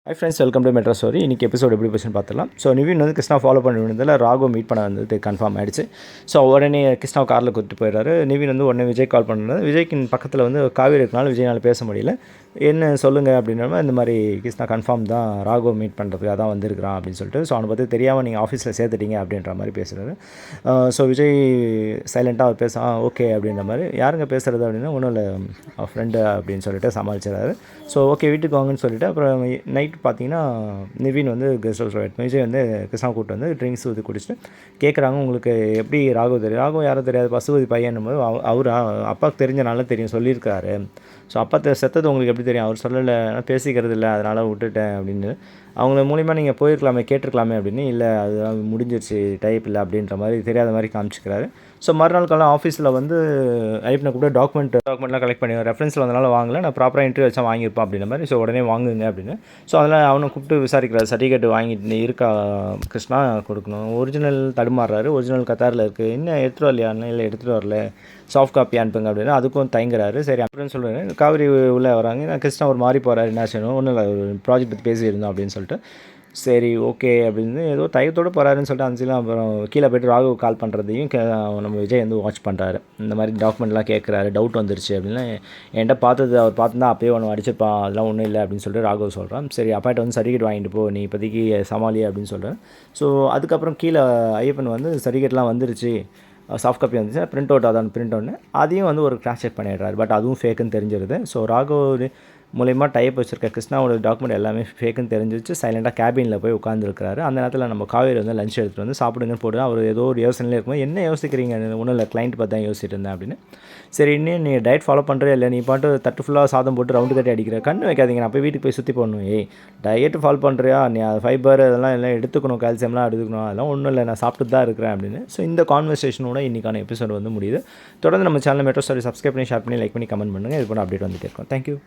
Hi friends, welcome to metro story. இன்றைக்கி episode எப்படி போச்சுன்னு பார்த்துலாம். ஸோ நிவின் வந்து கிருஷ்ணா ஃபாலோ பண்ணி விழுந்ததில் ராகு மீட் பண்ண வந்தது கன்ஃபார்ம் ஆகிடுச்சு. ஸோ உடனே கிருஷ்ணாவை காரில் கூட்டிட்டு போயிடுறாரு. நிவின் வந்து உடனே விஜய் கால் பண்ணுறாரு. விஜய்க்கு பக்கத்தில் வந்து காவேரி இருக்கனால விஜய்னால் பேச முடியல. என்ன சொல்லுங்கள் அப்படின்னா, இந்த மாதிரி கிருஷ்ணா கன்ஃபார்ம் தான் ராகு மீட் பண்ணுறதுக்காக தான் வந்திருக்கிறான் அப்படின்னு சொல்லிட்டு. ஸோ அவனை பற்றி தெரியாமல் நீங்கள் ஆஃபீஸில் சேர்த்துட்டீங்க அப்படின்ற மாதிரி பேசுகிறாரு. ஸோ விஜய் சைலண்ட்டாக அவர் பேச ஓகே அப்படின்ற மாதிரி. யாருங்க பேசுகிறது அப்படின்னா ஒன்றும் இல்லை ஃப்ரெண்டு அப்படின்னு சொல்லிட்டு சமாளிச்சிடறாரு. ஸோ ஓகே வீட்டுக்கு வாங்கன்னு சொல்லிவிட்டு அப்புறம் நைட் பார்த்தீங்கன்னா நிவின் வந்து கெஸ்ட் ஹவுஸ் விஜய் வந்து கிருஷ்ணா கூப்பிட்டு வந்து ட்ரிங்க்ஸ் ஊற்றி குடிச்சிட்டு கேட்குறாங்க, உங்களுக்கு எப்படி ராகு தெரியும்? ராகு யாரும் தெரியாது, பசுபதி பையனும் போது அவர் அப்பாவுக்கு தெரிஞ்சனால தெரியும் சொல்லியிருக்காரு. ஸோ அப்பா செத்தது உங்களுக்கு எப்படி தெரியும்? அவர் சொல்லலை, பேசிக்கிறது இல்லை, அதனால் விட்டுட்டேன் அப்படின்னு. அவங்கள மூலிமா நீங்கள் போயிருக்கலாமே, கேட்டிருக்கலாமே அப்படின்னு. இல்லை அது முடிஞ்சிருச்சு, டைப் இல்லை அப்படின்ற மாதிரி தெரியாத மாதிரி காமிச்சிக்கிறாரு. ஸோ மறுநாள் காலம் ஆஃபீஸில் வந்து ஐப்னை கூப்பிட்டு டாக்குமெண்ட்லாம் கலெக்ட் பண்ணி ரெஃபரன்ஸில் வந்தனால வாங்கலை, நான் ப்ராப்பராக இன்டர்வியூ வச்சா வாங்கியிருப்பேன் அப்படின்ற மாதிரி. ஸோ உடனே வாங்குங்க அப்படின்னு. ஸோ அதெல்லாம் அவனை கூப்பிட்டு விசாரிக்கிறார். சர்டிஃபிகேட் வாங்கிட்டு இருக்கா கிருஷ்ணா கொடுக்கணும். ஒரிஜினல் தடுமாறுறாரு. ஒரிஜினல் கத்தாரில் இருக்குது, இன்னும் எடுத்துகிட்டு வரலையான்னு. இல்லை எடுத்துகிட்டு வரல, சாஃப்ட் காப்பி அனுப்புங்க அப்படின்னு. அதுக்கும் தயங்குறாரு. சரி அப்படின்னு சொல்லுவேன். காவிரி உள்ளே வராங்க. நான் கிருஷ்ணா ஒரு மாதிரி போகிறாரு, என்ன செய்யணும், ஒன்றும் இல்லை ஒரு ப்ராஜெக்ட் பற்றி பேசியிருந்தோம் அப்படின்னு சொல்லிட்டு. சரி ஓகே அப்படின்னு ஏதோ தயத்தோடு போகிறாருன்னு சொல்லிட்டு அஞ்சுலாம் அப்புறம் கீழே போய்ட்டு ராகு கால் பண்ணுறதையும் நம்ம விஜய் வந்து வாட்ச் பண்ணுறாரு. இந்த மாதிரி டாக்குமெண்ட்லாம் கேட்குறாரு, டவுட் வந்துருச்சு அப்படின்னா. என்கிட்ட பார்த்தது அவர் பார்த்துருந்தா அப்போயே ஒன்று அடிச்சிருப்பான், அதெல்லாம் ஒன்றும் இல்லை அப்படின்னு சொல்லிட்டு ராகு சொல்கிறான். சரி அப்பாட்ட வந்து சர்டிஃபிகேட் வாங்கிட்டு போ, நீ இப்போதைக்கு சமாளி அப்படின்னு சொல்கிறேன். ஸோ அதுக்கப்புறம் கீழே ஐயப்பன் வந்து சர்டிஃபிகேட்லாம் வந்துருச்சு, சாஃப்ட் காப்பி வந்துச்சு, பிரிண்ட் அவுட் அதான் பிரிண்ட் அவுட்னு அதையும் வந்து ஒரு கிராஸ் செக் பண்ணிடுறாரு. பட் அதுவும் ஃபேக்குன்னு தெரிஞ்சிருது. ஸோ ராகு மூலயமா டைப் வச்சுருக்க கிருஷ்ணாவோட டாக்குமெண்ட் எல்லாமே ஃபேக்குன்னு தெரிஞ்சிச்சு. சைலண்டாக கேபினில் போய் உட்காந்துருக்காரு. அந்த நேரத்தில் நம்ம காவேரி வந்து லஞ்ச் எடுத்துகிட்டு வந்து சாப்பிடுங்கன்னு போட்டு அவர் ஏதோ ஒரு யோசனையில் இருக்கும்போது, என்ன யோசிக்கிறீங்க, ஒன்றும் இல்லை கிளைண்ட் பார்த்து தான் யோசிச்சுட்டு இருந்தேன் அப்படின்னு. சரி இன்னும் நீ டயட் ஃபாலோ பண்ணுறே இல்லை, நீ பாட்டு தட்டு ஃபுல்லாக சாதம் போட்டு ரவுண்டு கட்டி அடிக்கிற, கண்ணு வைக்காதீங்க, நான் போய் வீட்டுக்கு போய் சுற்றி போடணும். டயட்டு ஃபாலோ பண்ணுறியா நீ, ஃபைபர் அதெல்லாம் எல்லாம் எடுத்துக்கணும், கால்சியம்லாம் எடுத்துக்கணும், அதெல்லாம் ஒன்றும் இல்லை, நான் சாப்பிட்டு தான் இருக்கிறேன் அப்படின்னு. ஸோ இந்த கான்வர்சேஷனோட இன்றைக்கான எபிசோட் வந்து முடியுது. தொடர்ந்து நம்ம சேனல் மெட்ரோ ஸ்டோரி சப்ஸ்கிரைப் பண்ணி, ஷேர் பண்ணி, லைக் பண்ணி, கமெண்ட் பண்ணுங்கள். இது போல அப்டேட் வந்துட்டு இருக்கோம். தேங்க்யூ.